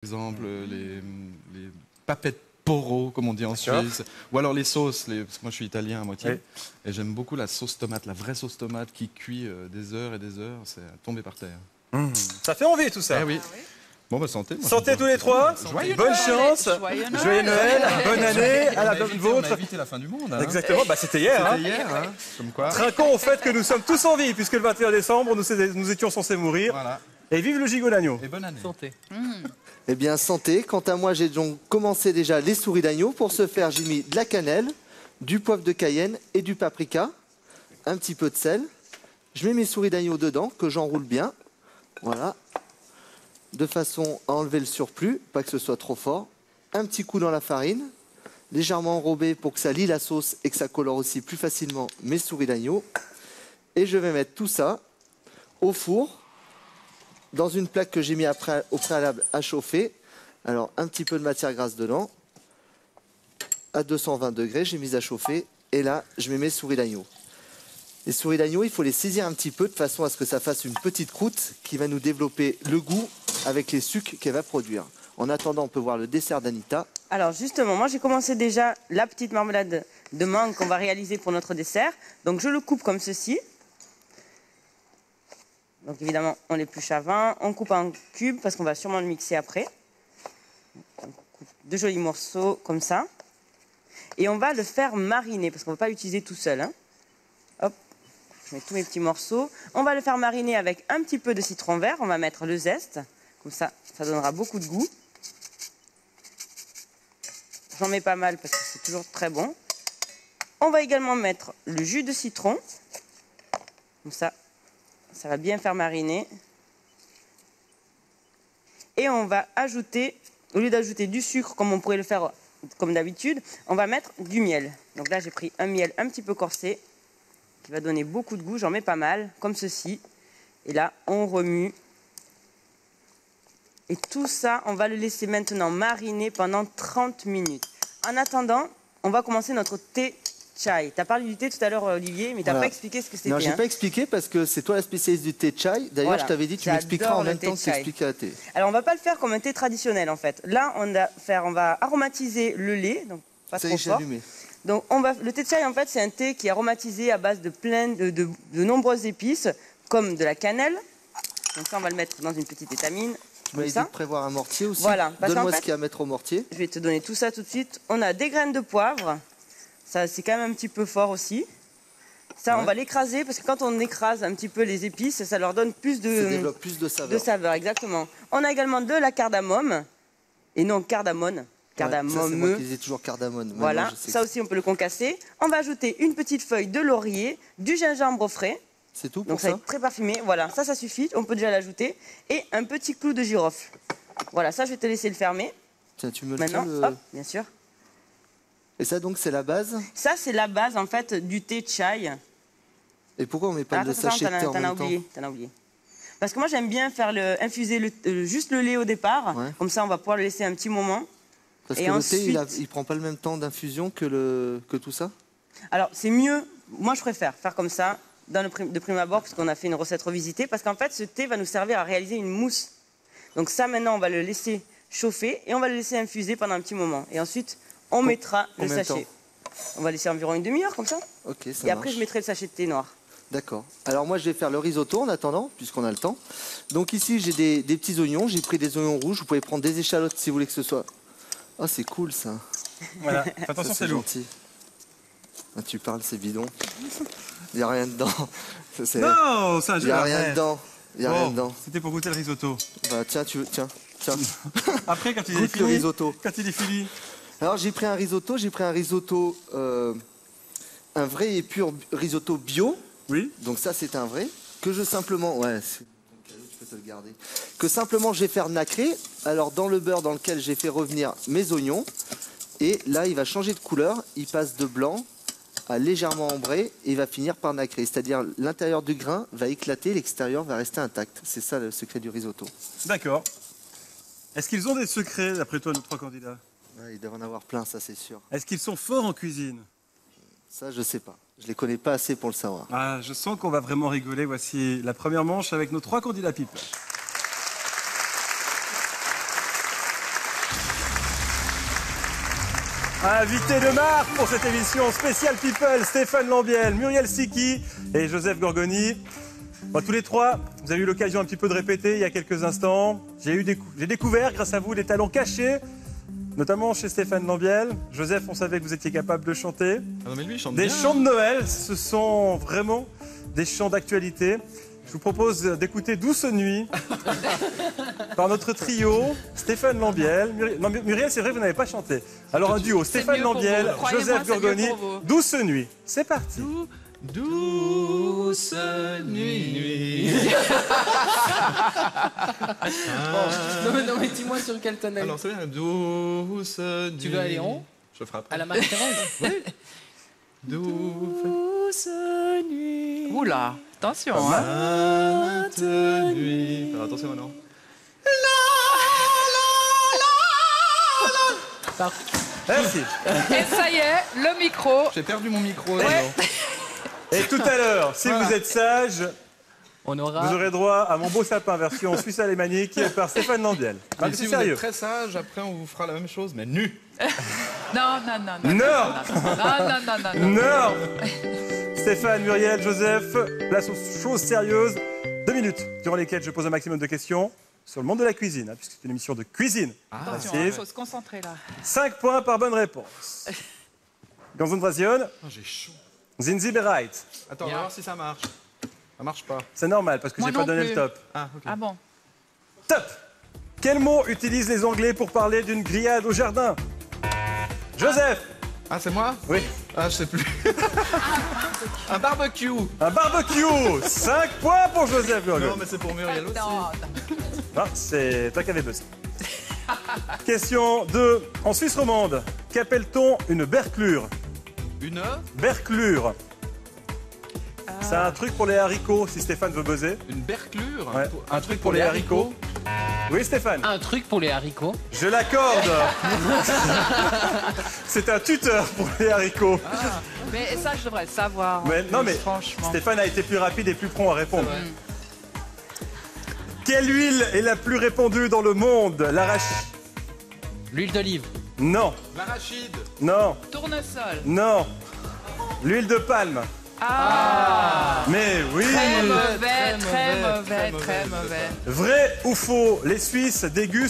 exemple, les papettes poro, comme on dit en Suisse, ou alors les sauces, parce que moi je suis italien à moitié, et j'aime beaucoup la sauce tomate, la vraie sauce tomate qui cuit des heures et des heures, c'est tombé par terre. Ça fait envie tout ça. Eh oui. Bon, bah santé. Santé tous les trois. Bonne chance. Joyeux Noël. Bonne année. À la bonne vôtre. On a évité la fin du monde. Hein. Exactement. Bah, c'était hier. C'était hier. Hein. Comme quoi. Trinquons au fait que nous sommes tous en vie, puisque le 21 décembre, nous étions censés mourir. Voilà. Et vive le gigot d'agneau. Et bonne année. Santé. Eh bien, santé. Quant à moi, j'ai donc commencé déjà les souris d'agneau. Pour ce faire, j'ai mis de la cannelle, du poivre de Cayenne et du paprika, un petit peu de sel. Je mets mes souris d'agneau dedans, que j'enroule bien. Voilà. De façon à enlever le surplus, pas que ce soit trop fort. Un petit coup dans la farine, légèrement enrobé pour que ça lie la sauce et que ça colore aussi plus facilement mes souris d'agneau. Et je vais mettre tout ça au four, dans une plaque que j'ai mis au préalable à chauffer. Alors, un petit peu de matière grasse dedans. À 220 degrés, j'ai mis à chauffer. Et là, je mets mes souris d'agneau. Les souris d'agneau, il faut les saisir un petit peu de façon à ce que ça fasse une petite croûte qui va nous développer le goût avec les sucs qu'elle va produire. En attendant, on peut voir le dessert d'Anita. Alors justement, moi j'ai commencé déjà la petite marmelade de mangue qu'on va réaliser pour notre dessert. Donc je le coupe comme ceci. Donc évidemment, on l'épluche avant, on coupe en cubes parce qu'on va sûrement le mixer après. On coupe de jolis morceaux comme ça. Et on va le faire mariner parce qu'on ne va pas l'utiliser tout seul. Hein. Hop, je mets tous mes petits morceaux. On va le faire mariner avec un petit peu de citron vert. On va mettre le zeste. Comme ça, ça donnera beaucoup de goût. J'en mets pas mal parce que c'est toujours très bon. On va également mettre le jus de citron. Comme ça, ça va bien faire mariner. Et on va ajouter, au lieu d'ajouter du sucre comme on pourrait le faire comme d'habitude, on va mettre du miel. Donc là, j'ai pris un miel un petit peu corsé qui va donner beaucoup de goût. J'en mets pas mal, comme ceci. Et là, on remue. Et tout ça, on va le laisser maintenant mariner pendant 30 minutes. En attendant, on va commencer notre thé chai. Tu as parlé du thé tout à l'heure, Olivier, mais tu n'as pas expliqué ce que c'était. Non, je n'ai pas expliqué parce que c'est toi la spécialiste du thé chai. D'ailleurs, je t'avais dit, tu m'expliqueras en même temps que tu expliqueras le thé. Alors, on ne va pas le faire comme un thé traditionnel, en fait. Là, on va aromatiser le lait, donc pas trop fort. Donc, le thé chai, en fait, c'est un thé qui est aromatisé à base de nombreuses épices, comme de la cannelle. Donc ça, on va le mettre dans une petite étamine. Tu m'as dit de prévoir un mortier aussi. Voilà. Donne-moi ce qu'il y a à mettre au mortier. Je vais te donner tout ça tout de suite. On a des graines de poivre. Ça, c'est quand même un petit peu fort aussi. Ça, on va l'écraser parce que quand on écrase un petit peu les épices, ça leur donne plus de... Ça développe plus de saveur. De saveur, exactement. On a également de la cardamome. Et non, cardamone. Cardamome. Ça, c'est moi qui disais toujours cardamone. Voilà. Ça aussi, on peut le concasser. On va ajouter une petite feuille de laurier, du gingembre frais. C'est tout pour donc ça va être très parfumé. Voilà, ça suffit. On peut déjà l'ajouter. Et un petit clou de girofle. Voilà, ça, je vais te laisser le fermer. Tiens, tu me maintenant, le... hop, bien sûr. Et ça, donc, c'est la base? Ça, c'est la base, en fait, du thé chai. Et pourquoi on met pas de sachet de thé en même temps? T'en as oublié. Parce que moi, j'aime bien faire infuser juste le lait au départ. Ouais. Comme ça, on va pouvoir le laisser un petit moment. Parce que ensuite... le thé, il prend pas le même temps d'infusion que tout ça? Alors, c'est mieux. Moi, je préfère faire comme ça. De prime abord, parce qu'on a fait une recette revisitée, parce qu'en fait, ce thé va nous servir à réaliser une mousse. Donc ça, maintenant, on va le laisser chauffer et on va le laisser infuser pendant un petit moment. Et ensuite, on mettra le sachet. On va laisser environ une demi-heure, comme ça. Ok, ça et après, je mettrai le sachet de thé noir. D'accord. Alors moi, je vais faire le risotto en attendant, puisqu'on a le temps. Donc ici, j'ai des petits oignons. J'ai pris des oignons rouges. Vous pouvez prendre des échalotes si vous voulez que ce soit... Oh, c'est cool, ça. Voilà, attention, c'est gentil. Ah, tu parles, c'est bidon. Il n'y a rien dedans. Non, ça, il n'y a rien dedans. Il n'y a rien dedans. C'était pour goûter le risotto. Bah, tiens, tiens. Après, quand il est fini. Le risotto. Quand il est fini. Alors, j'ai pris un risotto. Un vrai et pur risotto bio. Oui. Donc ça, c'est un vrai. Que je simplement... Ouais, c'est un cadeau, tu peux te le garder. Que simplement, je vais faire nacrer. Alors, dans le beurre dans lequel j'ai fait revenir mes oignons. Et là, il va changer de couleur. Il passe de blanc à légèrement ambré et il va finir par nacrer. C'est-à-dire l'intérieur du grain va éclater, l'extérieur va rester intact. C'est ça le secret du risotto. D'accord. Est-ce qu'ils ont des secrets, d'après toi, nos trois candidats? Ouais, ils doivent en avoir plein, ça c'est sûr. Est-ce qu'ils sont forts en cuisine? Ça, je sais pas. Je les connais pas assez pour le savoir. Ah, je sens qu'on va vraiment rigoler. Voici la première manche avec nos trois candidats pipe. Invité de marque pour cette émission spéciale People, Stéphane Lambiel, Muriel Siki et Joseph Gorgoni. Bon, tous les trois, vous avez eu l'occasion un petit peu de répéter il y a quelques instants. J'ai découvert, grâce à vous, des talents cachés, notamment chez Stéphane Lambiel. Joseph, on savait que vous étiez capable de chanter. Ah non, mais lui, il chante Des bien. chants de Noël, ce sont vraiment des chants d'actualité. Je vous propose d'écouter Douce Nuit par notre trio, Stéphane Lambiel. Muriel, c'est vrai, vous n'avez pas chanté. Alors un duo, Stéphane Lambiel, Joseph Gorgoni, Douce Nuit. C'est parti. Douce nuit. Non mais dis-moi sur quelle tonalité. Alors c'est bien, douce nuit. Tu veux aller en haut? Je ferai après. À la Marie-Thérèse. Oui. Douce nuit. Oula, attention. sainte nuit. Alors, attention maintenant. Merci. Et ça y est, le micro. J'ai perdu mon micro. Et tout à l'heure, si vous êtes sage, On aura... vous aurez droit à mon beau sapin version suisse alémanique par Stéphane Lambiel. Et Mais si c'est vous sérieux. êtes très sage, après on vous fera la même chose, mais nu. Non. Non. Stéphane, Muriel, Joseph, place aux choses sérieuses. 2 minutes durant lesquelles je pose un maximum de questions sur le monde de la cuisine, hein, puisque c'est une émission de cuisine. Attention, Facile. il faut se concentrer là. 5 points par bonne réponse. Concentration, Oh, j'ai chaud. sind Sie bereit? Attends, on va voir si ça marche. Ça marche pas. C'est normal parce que Moi j'ai pas non donné plus. le top. Ah, ok. Ah bon? Top. Quel mot utilisent les Anglais pour parler d'une grillade au jardin? Joseph. Ah, c'est moi? Oui. Ah, je sais plus. Un barbecue. Un barbecue. 5 points pour Joseph Gorgoni. Non, mais c'est pour Muriel aussi. Non. Ah, c'est toi qui avais buzzé. Question 2. En Suisse romande, qu'appelle-t-on une berclure? Une Berclure. C'est un truc pour les haricots, si Stéphane veut buzzer. Une berclure. Ouais. Un truc pour les haricots. Oui, Stéphane. Un truc pour les haricots. Je l'accorde. C'est un tuteur pour les haricots. Mais ça, je devrais le savoir. Mais, non, mais franchement. Stéphane a été plus rapide et plus prompt à répondre. Quelle huile est la plus répandue dans le monde? L'arachide. L'huile d'olive. Non, L'arachide. non, Tournesol. non. L'huile de palme. Ah. Mais oui. Très très mauvais, mauvais, très très mauvais. Vrai ou faux? Les Suisses dégustent